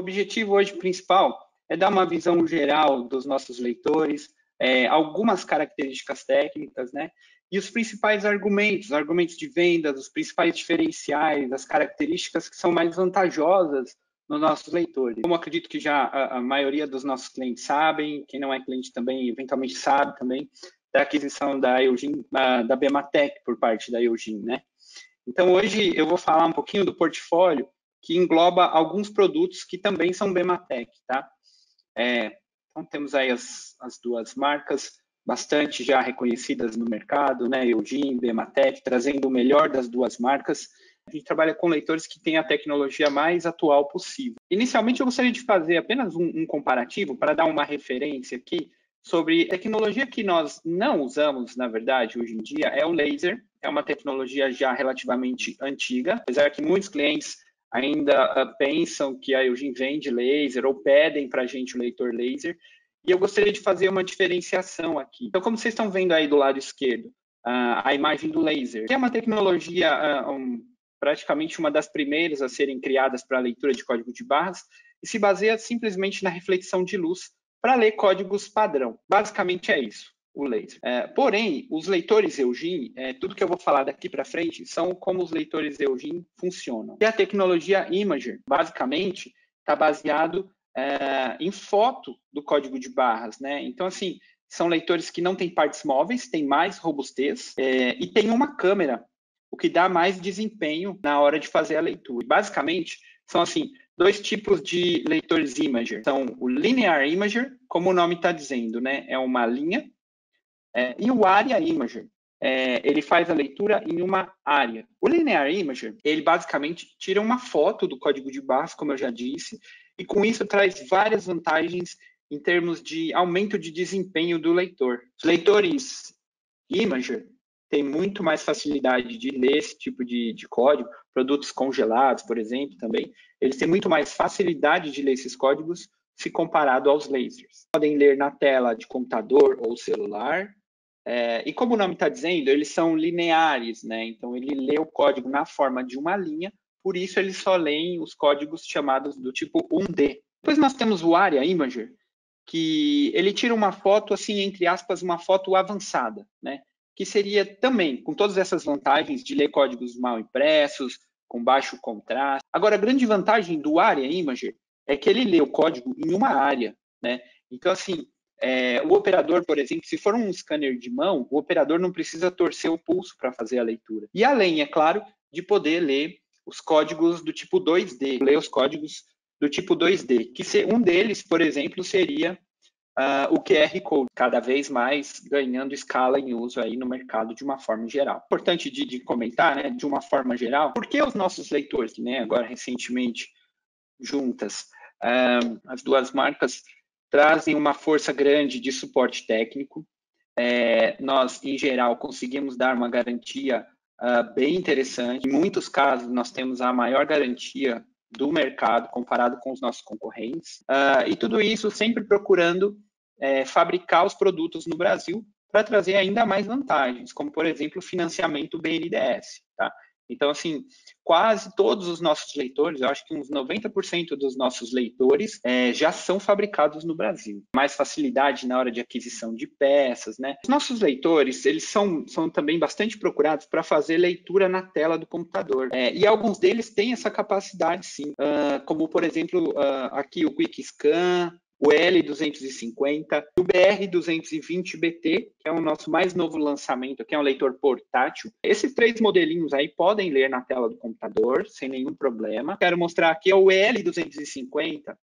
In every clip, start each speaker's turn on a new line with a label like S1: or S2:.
S1: objetivo hoje principal é dar uma visão geral dos nossos leitores, algumas características técnicas, né? E os principais argumentos de vendas, os principais diferenciais, as características que são mais vantajosas nos nossos leitores. Como acredito que já a maioria dos nossos clientes sabem, quem não é cliente também, eventualmente sabe também, da aquisição da Eugin, da Bematec por parte da Eugin, né? Então, hoje eu vou falar um pouquinho do portfólio que engloba alguns produtos que também são Bematec, tá? Então, temos aí as duas marcas bastante já reconhecidas no mercado, né? Eugin, Bematec, trazendo o melhor das duas marcas. A gente trabalha com leitores que têm a tecnologia mais atual possível. Inicialmente, eu gostaria de fazer apenas um comparativo para dar uma referência aqui sobre tecnologia que nós não usamos, na verdade, hoje em dia, é o laser. É uma tecnologia já relativamente antiga, apesar que muitos clientes ainda pensam que a Eugin vende laser ou pedem para a gente o leitor laser. E eu gostaria de fazer uma diferenciação aqui. Então, como vocês estão vendo aí do lado esquerdo, a imagem do laser, que é uma tecnologia praticamente uma das primeiras a serem criadas para a leitura de código de barras, e se baseia simplesmente na reflexão de luz para ler códigos padrão. Basicamente é isso, o laser. Porém, os leitores Eugin, tudo que eu vou falar daqui para frente, são como os leitores Eugin funcionam. E a tecnologia Imager, basicamente, está baseado em foto do código de barras, né? Então, assim, são leitores que não têm partes móveis, têm mais robustez e tem uma câmera, o que dá mais desempenho na hora de fazer a leitura. Basicamente, são, assim, dois tipos de leitores Imager. São o Linear Imager, como o nome está dizendo, né? É uma linha, e o Area Imager. Ele faz a leitura em uma área. O Linear Imager, ele basicamente tira uma foto do código de barras, como eu já disse, e com isso traz várias vantagens em termos de aumento de desempenho do leitor. Os leitores Imager têm muito mais facilidade de ler esse tipo de código, produtos congelados, por exemplo, também. Eles têm muito mais facilidade de ler esses códigos se comparado aos lasers. Podem ler na tela de computador ou celular, e como o nome está dizendo, eles são lineares, né? Então, ele lê o código na forma de uma linha, por isso eles só leem os códigos chamados do tipo 1D. Depois nós temos o Area Imager, que ele tira uma foto, assim, entre aspas, uma foto avançada, né? Que seria também, com todas essas vantagens de ler códigos mal impressos, com baixo contraste. Agora, a grande vantagem do Area Imager é que ele lê o código em uma área, né? Então, assim, o operador, por exemplo, se for um scanner de mão, o operador não precisa torcer o pulso para fazer a leitura. E além, é claro, de poder ler os códigos do tipo 2D, ler os códigos do tipo 2D, que um deles, por exemplo, seria o QR Code, cada vez mais ganhando escala em uso aí no mercado de uma forma geral. Importante de comentar, né, de uma forma geral, por que os nossos leitores, né, agora recentemente juntas, as duas marcas trazem uma força grande de suporte técnico. Nós, em geral, conseguimos dar uma garantia bem interessante. Em muitos casos, nós temos a maior garantia do mercado comparado com os nossos concorrentes. E tudo isso sempre procurando fabricar os produtos no Brasil para trazer ainda mais vantagens, como, por exemplo, o financiamento BNDES, tá? Então, assim, quase todos os nossos leitores, eu acho que uns 90% dos nossos leitores já são fabricados no Brasil. Mais facilidade na hora de aquisição de peças, né? Os nossos leitores, eles são também bastante procurados para fazer leitura na tela do computador. E alguns deles têm essa capacidade, sim. Como, por exemplo, aqui o Quick Scan, o L250, o BR220BT, que é o nosso mais novo lançamento, que é um leitor portátil. Esses três modelinhos aí podem ler na tela do computador, sem nenhum problema. Quero mostrar aqui o L250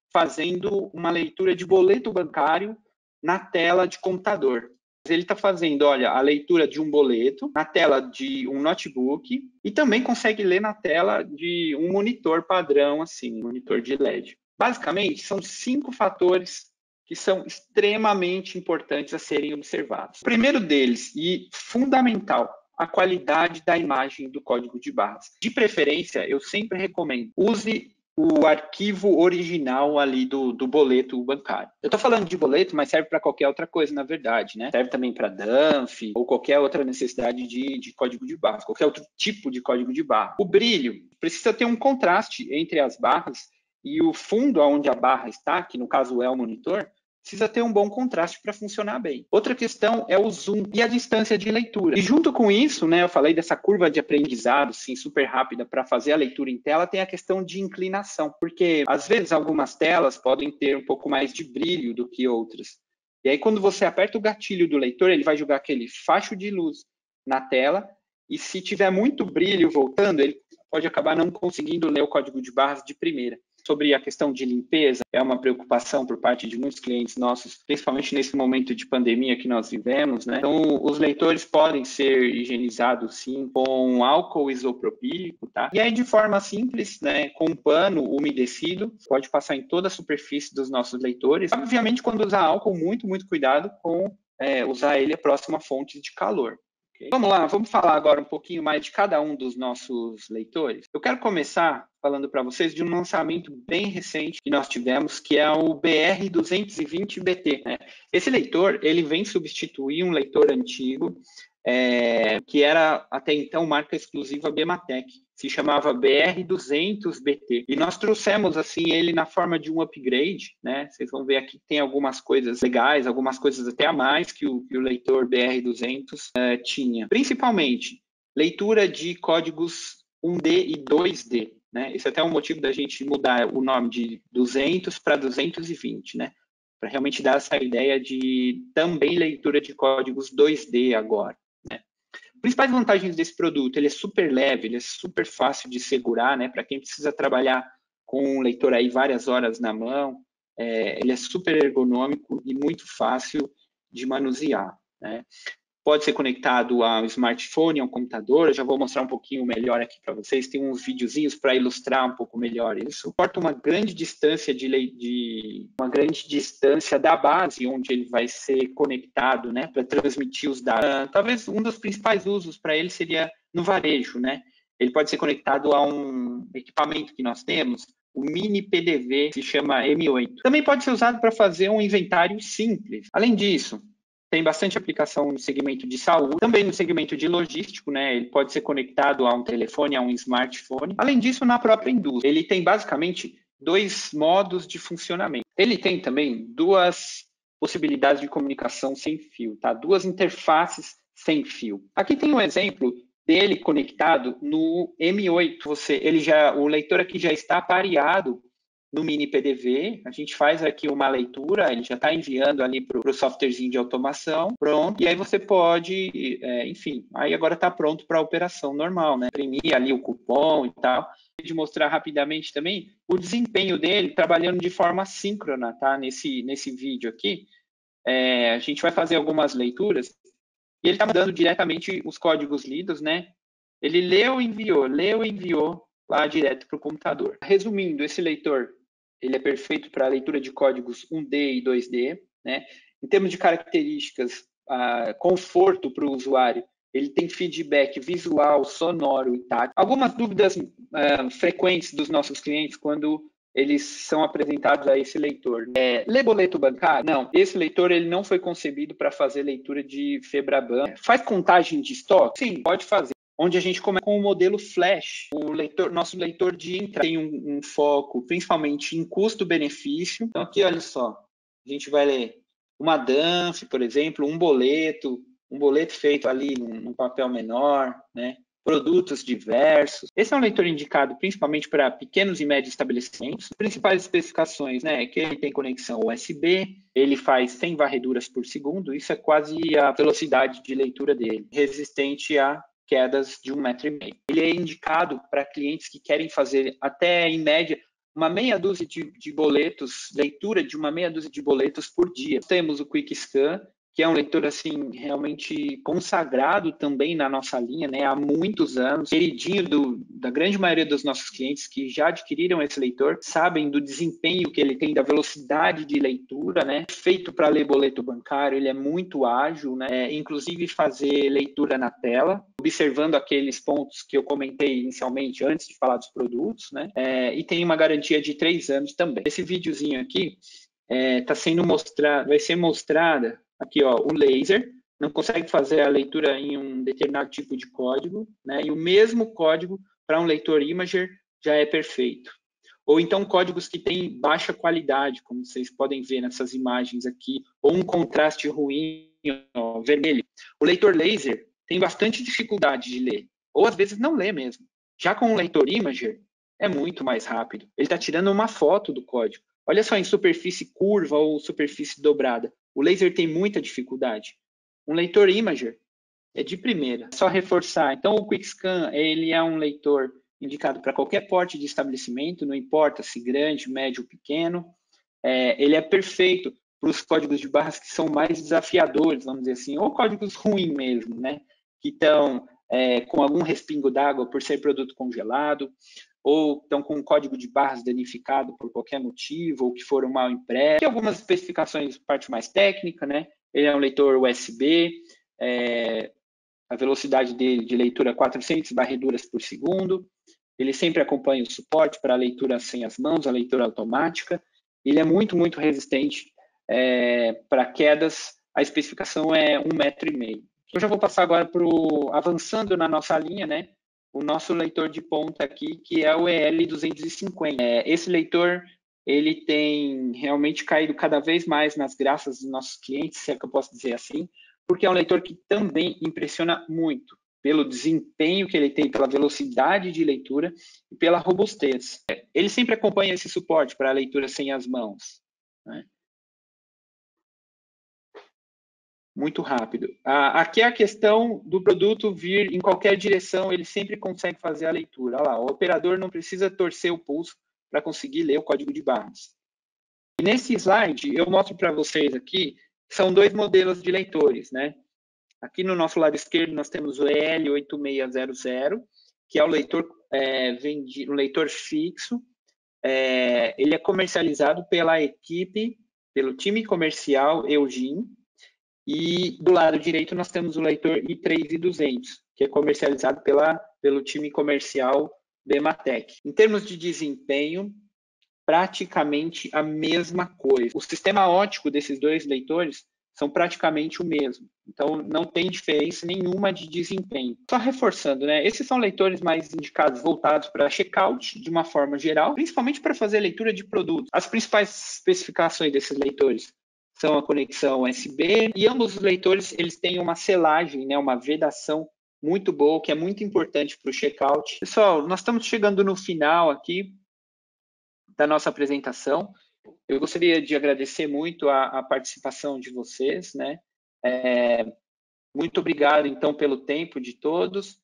S1: fazendo uma leitura de boleto bancário na tela de computador. Ele está fazendo, olha, a leitura de um boleto na tela de um notebook e também consegue ler na tela de um monitor padrão, assim, um monitor de LED. Basicamente, são 5 fatores que são extremamente importantes a serem observados. O primeiro deles, e fundamental, a qualidade da imagem do código de barras. De preferência, eu sempre recomendo, use o arquivo original ali do boleto bancário. Eu estou falando de boleto, mas serve para qualquer outra coisa, na verdade, né? Serve também para DANF ou qualquer outra necessidade de código de barras, qualquer outro tipo de código de barra. O brilho precisa ter um contraste entre as barras e o fundo onde a barra está, que no caso é o monitor, precisa ter um bom contraste para funcionar bem. Outra questão é o zoom e a distância de leitura. E junto com isso, né, eu falei dessa curva de aprendizado, sim, super rápida para fazer a leitura em tela, tem a questão de inclinação, porque às vezes algumas telas podem ter um pouco mais de brilho do que outras. E aí quando você aperta o gatilho do leitor, ele vai jogar aquele facho de luz na tela, e se tiver muito brilho voltando, ele pode acabar não conseguindo ler o código de barras de primeira. Sobre a questão de limpeza, é uma preocupação por parte de muitos clientes nossos, principalmente nesse momento de pandemia que nós vivemos, né? Então, os leitores podem ser higienizados, sim, com álcool isopropílico, tá? E aí, de forma simples, né, com um pano umedecido, pode passar em toda a superfície dos nossos leitores. Obviamente, quando usar álcool, muito cuidado com usar ele próximo a fontes de calor. Okay. Vamos lá, vamos falar agora um pouquinho mais de cada um dos nossos leitores. Eu quero começar falando para vocês de um lançamento bem recente que nós tivemos, que é o BR220BT. Né? Esse leitor, ele vem substituir um leitor antigo, que era até então marca exclusiva Bematec, se chamava BR200BT. E nós trouxemos assim ele na forma de um upgrade, né? Vocês vão ver aqui que tem algumas coisas legais, algumas coisas até a mais que o leitor BR200 tinha. Principalmente, leitura de códigos 1D e 2D. Né? Esse é até um motivo da gente mudar o nome de 200 para 220, né? Para realmente dar essa ideia de também leitura de códigos 2D agora. Né? Principais vantagens desse produto: ele é super leve, ele é super fácil de segurar, né? Para quem precisa trabalhar com um leitor aí várias horas na mão, ele é super ergonômico e muito fácil de manusear, né? Pode ser conectado ao smartphone, ao computador. Eu já vou mostrar um pouquinho melhor aqui para vocês. Tem uns videozinhos para ilustrar um pouco melhor isso. Suporta uma grande distância uma grande distância da base onde ele vai ser conectado, né, para transmitir os dados. Talvez um dos principais usos para ele seria no varejo, né? Ele pode ser conectado a um equipamento que nós temos, o mini PDV, se chama M8. Também pode ser usado para fazer um inventário simples. Além disso, tem bastante aplicação no segmento de saúde, também no segmento de logístico, né? Ele pode ser conectado a um telefone, a um smartphone. Além disso, na própria indústria, ele tem basicamente 2 modos de funcionamento. Ele tem também 2 possibilidades de comunicação sem fio, tá? 2 interfaces sem fio. Aqui tem um exemplo dele conectado no M8. O leitor aqui já está pareado no mini PDV, a gente faz aqui uma leitura, ele já está enviando ali para o softwarezinho de automação, pronto, e aí você pode, enfim, aí agora está pronto para a operação normal, né? Imprimir ali o cupom e tal. De mostrar rapidamente também o desempenho dele trabalhando de forma síncrona, tá? Nesse vídeo aqui, a gente vai fazer algumas leituras e ele está mandando diretamente os códigos lidos, né? Ele leu e enviou lá direto para o computador. Resumindo, esse leitor ele é perfeito para a leitura de códigos 1D e 2D. Né? Em termos de características, conforto para o usuário, ele tem feedback visual, sonoro e tátil. Algumas dúvidas frequentes dos nossos clientes quando eles são apresentados a esse leitor. Lê boleto bancário? Não, esse leitor ele não foi concebido para fazer leitura de Febraban. Faz contagem de estoque? Sim, pode fazer. Onde a gente começa com o modelo Flash. Nosso leitor de entrada tem um foco principalmente em custo-benefício. Então aqui, olha só, a gente vai ler uma DANF, por exemplo, um boleto feito ali num papel menor, né? Produtos diversos. Esse é um leitor indicado principalmente para pequenos e médios estabelecimentos. As principais especificações, né, é que ele tem conexão USB, ele faz 100 varreduras por segundo, isso é quase a velocidade de leitura dele, resistente a quedas de 1,5 metro. Ele é indicado para clientes que querem fazer até, em média, uma meia dúzia de boletos, leitura de uma meia dúzia de boletos por dia. Temos o Quick Scan, que é um leitor assim realmente consagrado também na nossa linha, né, há muitos anos, queridinho da grande maioria dos nossos clientes que já adquiriram esse leitor, sabem do desempenho que ele tem, da velocidade de leitura, né, feito para ler boleto bancário, ele é muito ágil, né, inclusive fazer leitura na tela, observando aqueles pontos que eu comentei inicialmente antes de falar dos produtos, né, e tem uma garantia de 3 anos também. Esse videozinho aqui vai ser mostrada aqui, ó, o laser, não consegue fazer a leitura em um determinado tipo de código, né? E o mesmo código para um leitor imager já é perfeito. ou então códigos que têm baixa qualidade, como vocês podem ver nessas imagens aqui, ou um contraste ruim, ó, vermelho. O leitor laser tem bastante dificuldade de ler, ou às vezes não lê mesmo. Já com o leitor imager, é muito mais rápido. Ele está tirando uma foto do código. Olha só, em superfície curva ou superfície dobrada, o laser tem muita dificuldade. Um leitor imager é de primeira. Só reforçar. Então, o QuickScan, ele é um leitor indicado para qualquer porte de estabelecimento, não importa se grande, médio ou pequeno. Ele é perfeito para os códigos de barras que são mais desafiadores, vamos dizer assim, ou códigos ruins mesmo, né? Que estão com algum respingo d'água por ser produto congelado, ou estão com um código de barras danificado por qualquer motivo, ou que foram mal impressos. Tem algumas especificações, parte mais técnica, né? Ele é um leitor USB, a velocidade dele de leitura é 400 varreduras por segundo. Ele sempre acompanha o suporte para a leitura sem as mãos, a leitura automática. Ele é muito, muito resistente para quedas. A especificação é 1,5 m. Eu já vou passar agora para avançando na nossa linha, né? O nosso leitor de ponta aqui, que é o EL250. Esse leitor, ele tem realmente caído cada vez mais nas graças dos nossos clientes, se é que eu posso dizer assim, porque é um leitor que também impressiona muito pelo desempenho que ele tem, pela velocidade de leitura e pela robustez. Ele sempre acompanha esse suporte para a leitura sem as mãos, né? Muito rápido. Aqui é a questão do produto vir em qualquer direção, ele sempre consegue fazer a leitura. Olha lá, o operador não precisa torcer o pulso para conseguir ler o código de barras. E nesse slide, eu mostro para vocês aqui, são dois modelos de leitores, né? Aqui no nosso lado esquerdo, nós temos o EL8600, que é o leitor, um leitor fixo. Ele é comercializado pela equipe, pelo time comercial Eugene. E do lado direito, nós temos o leitor i3200, que é comercializado pelo time comercial Bematec. Em termos de desempenho, praticamente a mesma coisa. O sistema óptico desses dois leitores são praticamente o mesmo. Então, não tem diferença nenhuma de desempenho. Só reforçando, né? Esses são leitores mais indicados, voltados para checkout, de uma forma geral, principalmente para fazer leitura de produtos. As principais especificações desses leitores são a conexão USB, e ambos os leitores eles têm uma selagem, né? Uma vedação muito boa, que é muito importante para o checkout. Pessoal, nós estamos chegando no final aqui da nossa apresentação. Eu gostaria de agradecer muito a participação de vocês, né? Muito obrigado, então, pelo tempo de todos.